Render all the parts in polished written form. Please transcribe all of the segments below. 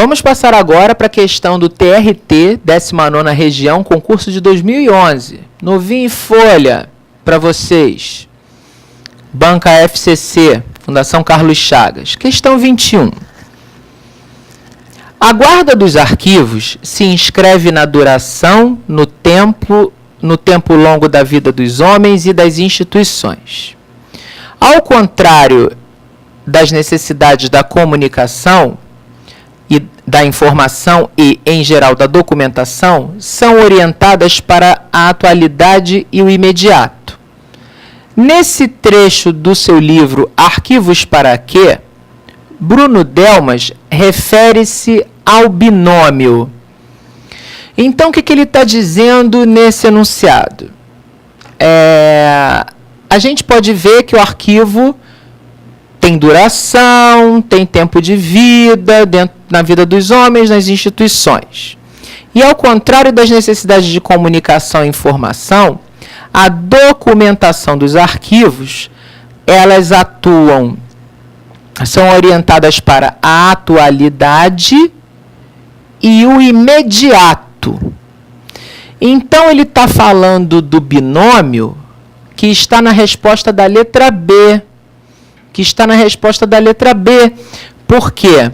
Vamos passar agora para a questão do TRT, 19ª região, concurso de 2011. Novinho em folha para vocês. Banca FCC, Fundação Carlos Chagas. Questão 21. A guarda dos arquivos se inscreve na duração, no tempo longo da vida dos homens e das instituições. Ao contrário das necessidades da comunicação e da informação e, em geral, da documentação, são orientadas para a atualidade e o imediato. Nesse trecho do seu livro Arquivos para Quê?, Bruno Delmas refere-se ao binômio. Então, o que ele está dizendo nesse enunciado? A gente pode ver que o arquivo tem duração, tem tempo de vida na vida dos homens, nas instituições. E ao contrário das necessidades de comunicação e informação, a documentação dos arquivos, elas são orientadas para a atualidade e o imediato. Então, ele está falando do binômio que está na resposta da letra B. Por quê?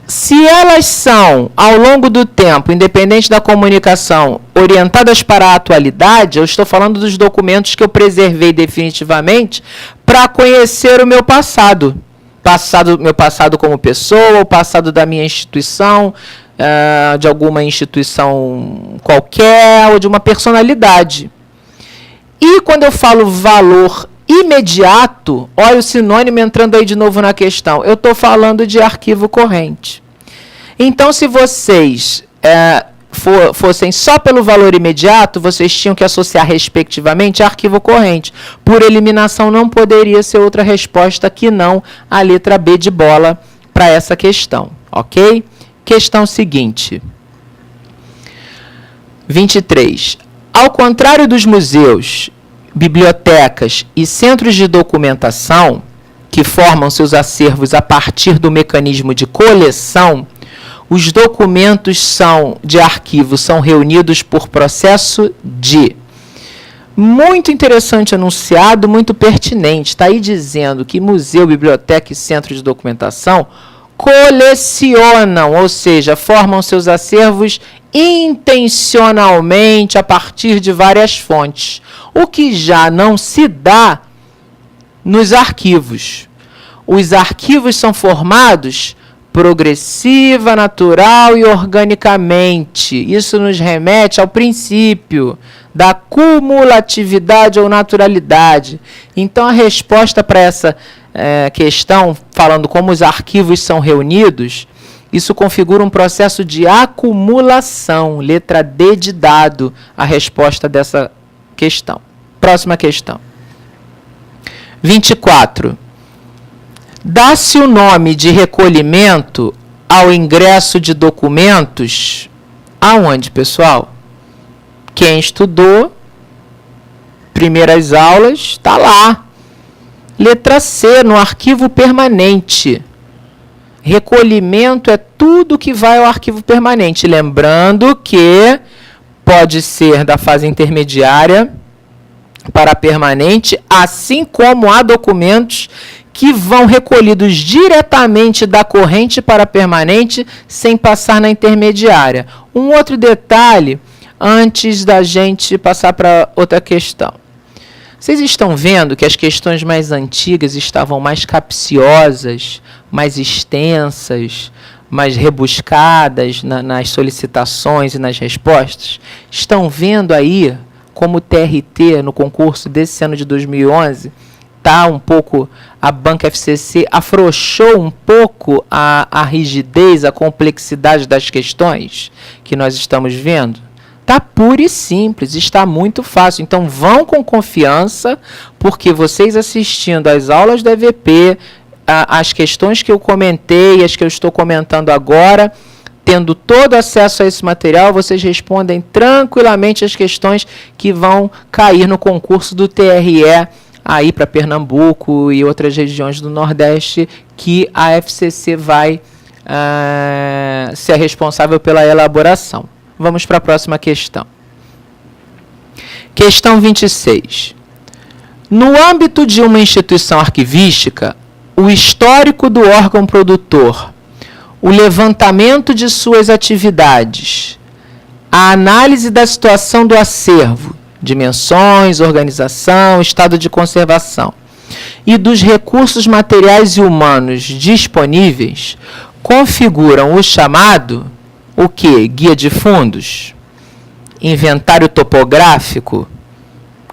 Se elas são, ao longo do tempo, independente da comunicação, orientadas para a atualidade, eu estou falando dos documentos que eu preservei definitivamente para conhecer o meu passado. Meu passado como pessoa, o passado da minha instituição, de alguma instituição qualquer, ou de uma personalidade. E quando eu falo valor imediato, olha o sinônimo entrando aí de novo na questão. Eu estou falando de arquivo corrente. Então, se vocês fossem só pelo valor imediato, vocês tinham que associar respectivamente a arquivo corrente. Por eliminação, não poderia ser outra resposta que não a letra B de bola para essa questão. Ok? Questão seguinte. 23. Ao contrário dos museus, bibliotecas e centros de documentação, que formam seus acervos a partir do mecanismo de coleção, os documentos de arquivo são reunidos por processo de... Muito interessante enunciado, muito pertinente. Está aí dizendo que museu, biblioteca e centro de documentação colecionam, ou seja, formam seus acervos intencionalmente a partir de várias fontes, o que já não se dá nos arquivos. Os arquivos são formados progressiva, natural e organicamente. Isso nos remete ao princípio da cumulatividade ou naturalidade. Então, a resposta para essa questão, falando como os arquivos são reunidos, isso configura um processo de acumulação. Letra D de dado, a resposta dessa questão. Próxima questão. 24. Dá-se o nome de recolhimento ao ingresso de documentos aonde, pessoal? Quem estudou primeiras aulas, está lá. Letra C, no arquivo permanente. Recolhimento é tudo que vai ao arquivo permanente. Lembrando que pode ser da fase intermediária para a permanente, assim como há documentos que vão recolhidos diretamente da corrente para a permanente, sem passar na intermediária. Um outro detalhe, antes da gente passar para outra questão. Vocês estão vendo que as questões mais antigas estavam mais capciosas, mais extensas, mais rebuscadas nas solicitações e nas respostas? Estão vendo aí como o TRT, no concurso desse ano de 2011, um pouco, a Banca FCC afrouxou um pouco a rigidez, a complexidade das questões que nós estamos vendo? Está puro e simples, está muito fácil. Então, vão com confiança, porque vocês assistindo às aulas da EVP, as questões que eu comentei, as que eu estou comentando agora, tendo todo acesso a esse material, vocês respondem tranquilamente as questões que vão cair no concurso do TRE aí para Pernambuco e outras regiões do Nordeste, que a FCC vai ser responsável pela elaboração. Vamos para a próxima questão. Questão 26. No âmbito de uma instituição arquivística, o histórico do órgão produtor, o levantamento de suas atividades, a análise da situação do acervo, dimensões, organização, estado de conservação e dos recursos materiais e humanos disponíveis configuram o chamado, o quê? Guia de fundos, inventário topográfico,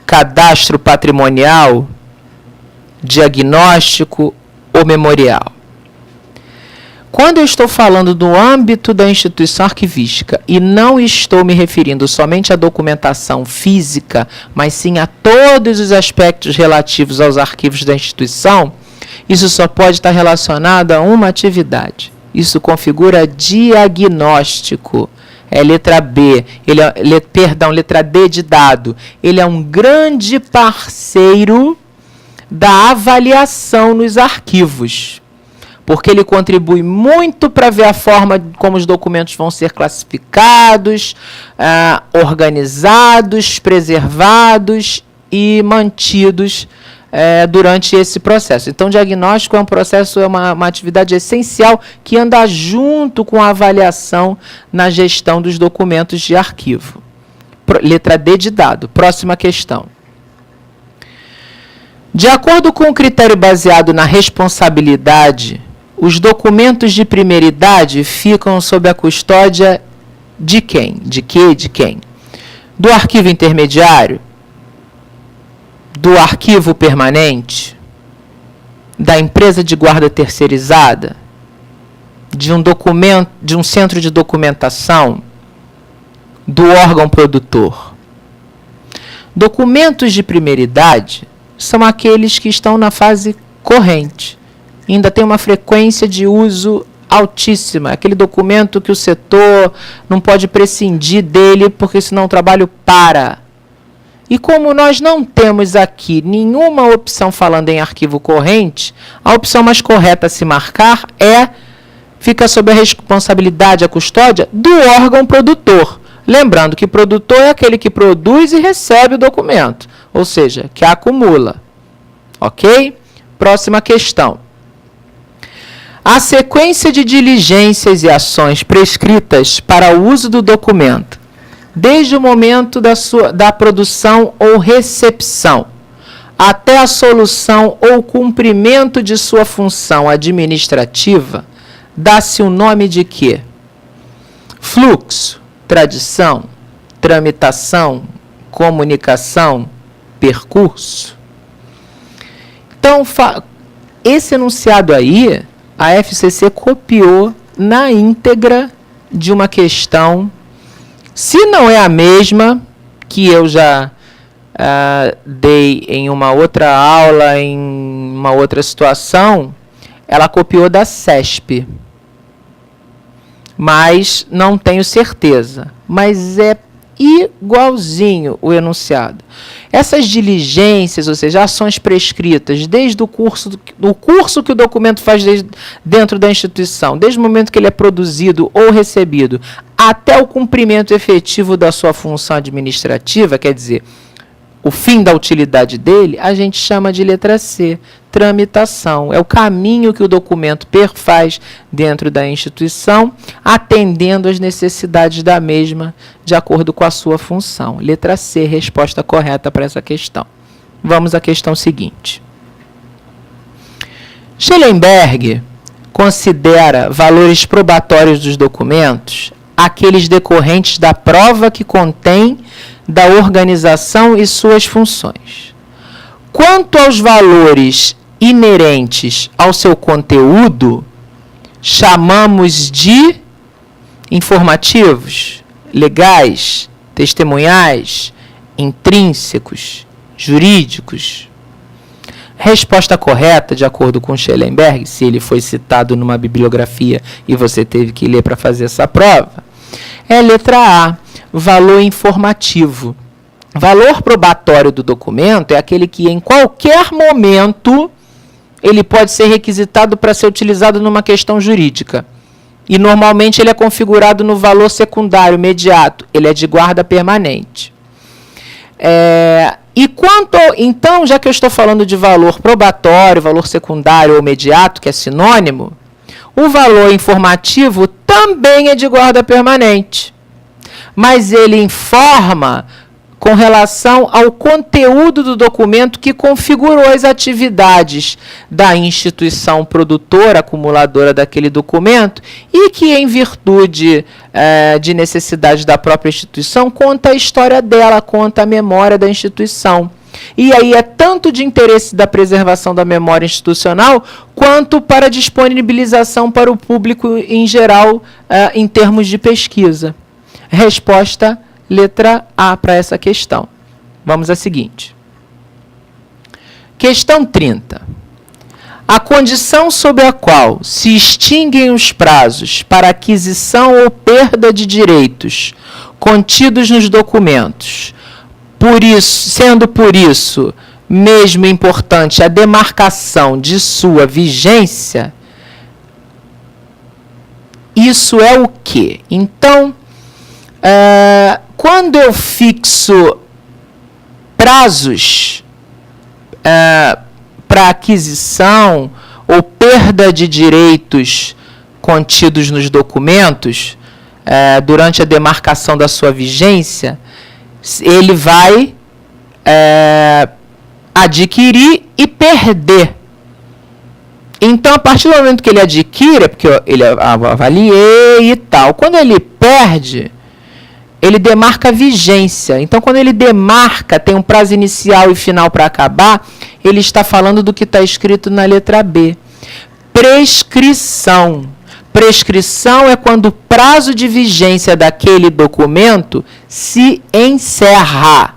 cadastro patrimonial, diagnóstico ou memorial. Quando eu estou falando do âmbito da instituição arquivística e não estou me referindo somente à documentação física, mas sim a todos os aspectos relativos aos arquivos da instituição, isso só pode estar relacionado a uma atividade. Isso configura diagnóstico. É letra B, letra D de dado. Ele é um grande parceiro da avaliação nos arquivos, porque ele contribui muito para ver a forma como os documentos vão ser classificados, organizados, preservados e mantidos durante esse processo. Então, o diagnóstico é um processo, é uma atividade essencial que anda junto com a avaliação na gestão dos documentos de arquivo. Letra D de dado. Próxima questão. De acordo com o critério baseado na responsabilidade, os documentos de primeira idade ficam sob a custódia de quem? De quê? De quem? Do arquivo intermediário? Do arquivo permanente? Da empresa de guarda terceirizada? De um centro de documentação? Do órgão produtor? Documentos de primeira idade são aqueles que estão na fase corrente. Ainda tem uma frequência de uso altíssima. Aquele documento que o setor não pode prescindir dele, porque senão o trabalho para. E como nós não temos aqui nenhuma opção falando em arquivo corrente, a opção mais correta a se marcar fica sob a responsabilidade, a custódia do órgão produtor. Lembrando que produtor é aquele que produz e recebe o documento, ou seja, que acumula. Ok? Próxima questão. A sequência de diligências e ações prescritas para o uso do documento, desde o momento da produção ou recepção, até a solução ou cumprimento de sua função administrativa, dá-se o nome de quê? Fluxo, tradição, tramitação, comunicação, percurso. Então, esse enunciado aí, a FCC copiou na íntegra de uma questão, se não é a mesma, que eu já dei em uma outra aula, em uma outra situação, ela copiou da CESP. Mas não tenho certeza. Mas é igualzinho o enunciado. Essas diligências, ou seja, ações prescritas, desde o curso que o documento faz dentro da instituição, desde o momento que ele é produzido ou recebido, até o cumprimento efetivo da sua função administrativa, quer dizer, o fim da utilidade dele, a gente chama de letra C, tramitação. É o caminho que o documento perfaz dentro da instituição, atendendo às necessidades da mesma, de acordo com a sua função. Letra C, resposta correta para essa questão. Vamos à questão seguinte. Schellenberg considera valores probatórios dos documentos aqueles decorrentes da prova que contém da organização e suas funções. Quanto aos valores inerentes ao seu conteúdo, chamamos de informativos, legais, testemunhais, intrínsecos, jurídicos. Resposta correta, de acordo com Schellenberg, se ele foi citado numa bibliografia e você teve que ler para fazer essa prova, é a letra A, valor informativo. Valor probatório do documento é aquele que, em qualquer momento, ele pode ser requisitado para ser utilizado numa questão jurídica. E, normalmente, ele é configurado no valor secundário imediato. Ele é de guarda permanente. Então, já que eu estou falando de valor probatório, valor secundário ou imediato, que é sinônimo, o valor informativo também é de guarda permanente. Mas ele informa com relação ao conteúdo do documento que configurou as atividades da instituição produtora, acumuladora daquele documento, e que, em virtude de necessidade da própria instituição, conta a história dela, conta a memória da instituição. E aí é tanto de interesse da preservação da memória institucional, quanto para disponibilização para o público em geral, em termos de pesquisa. Resposta letra A para essa questão. Vamos à seguinte. Questão 30. A condição sob a qual se extinguem os prazos para aquisição ou perda de direitos contidos nos documentos, sendo por isso mesmo importante a demarcação de sua vigência, isso é o quê? Então, quando eu fixo prazos para aquisição ou perda de direitos contidos nos documentos, durante a demarcação da sua vigência, ele vai adquirir e perder. Então, a partir do momento que ele adquire, porque ele avaliei e tal, quando ele perde, ele demarca a vigência. Então, quando ele demarca, tem um prazo inicial e final para acabar, ele está falando do que está escrito na letra B. Prescrição. Prescrição é quando o prazo de vigência daquele documento se encerra,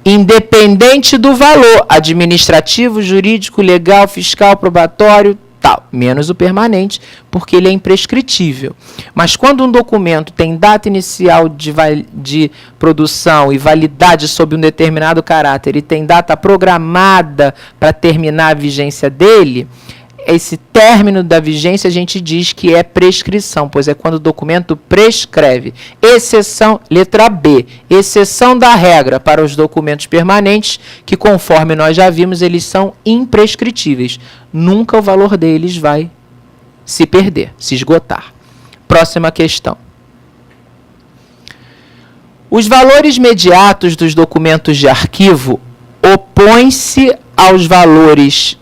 independente do valor administrativo, jurídico, legal, fiscal, probatório, tal, menos o permanente, porque ele é imprescritível. Mas quando um documento tem data inicial de produção e validade sob um determinado caráter e tem data programada para terminar a vigência dele, esse término da vigência a gente diz que é prescrição, pois é quando o documento prescreve. Exceção, letra B, exceção da regra para os documentos permanentes, que conforme nós já vimos, eles são imprescritíveis. Nunca o valor deles vai se perder, se esgotar. Próxima questão. Os valores mediatos dos documentos de arquivo opõem-se aos valores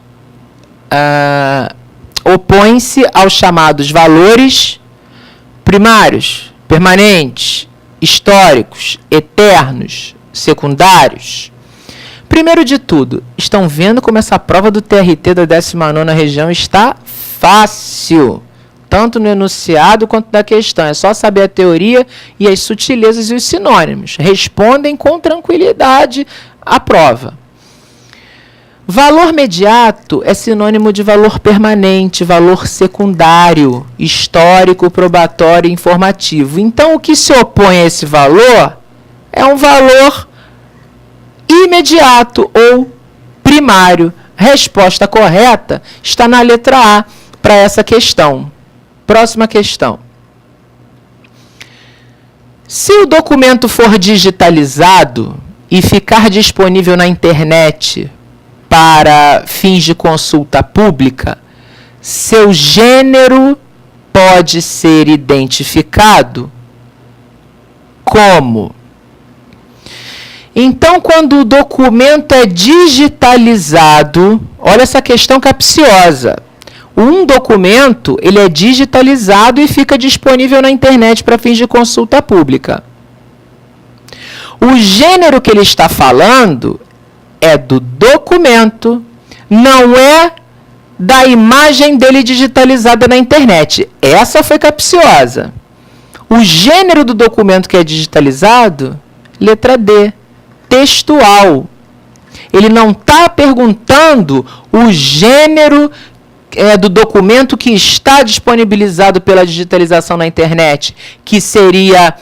opõe-se aos chamados valores primários, permanentes, históricos, eternos, secundários. Primeiro de tudo, estão vendo como essa prova do TRT da 19ª região está fácil, tanto no enunciado quanto na questão. É só saber a teoria e as sutilezas e os sinônimos. Respondem com tranquilidade a prova. Valor mediato é sinônimo de valor permanente, valor secundário, histórico, probatório e informativo. Então, o que se opõe a esse valor é um valor imediato ou primário. Resposta correta está na letra A para essa questão. Próxima questão. Se o documento for digitalizado e ficar disponível na internet para fins de consulta pública, seu gênero pode ser identificado como? Então, quando o documento é digitalizado, olha essa questão capciosa. Um documento, ele é digitalizado e fica disponível na internet para fins de consulta pública. O gênero que ele está falando é do documento, não é da imagem dele digitalizada na internet. Essa foi capciosa. O gênero do documento que é digitalizado, letra D, textual. Ele não está perguntando o gênero do documento que está disponibilizado pela digitalização na internet, que seria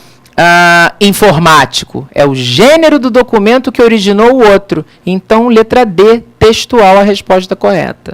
informático. É o gênero do documento que originou o outro. Então, letra D, textual, a resposta correta.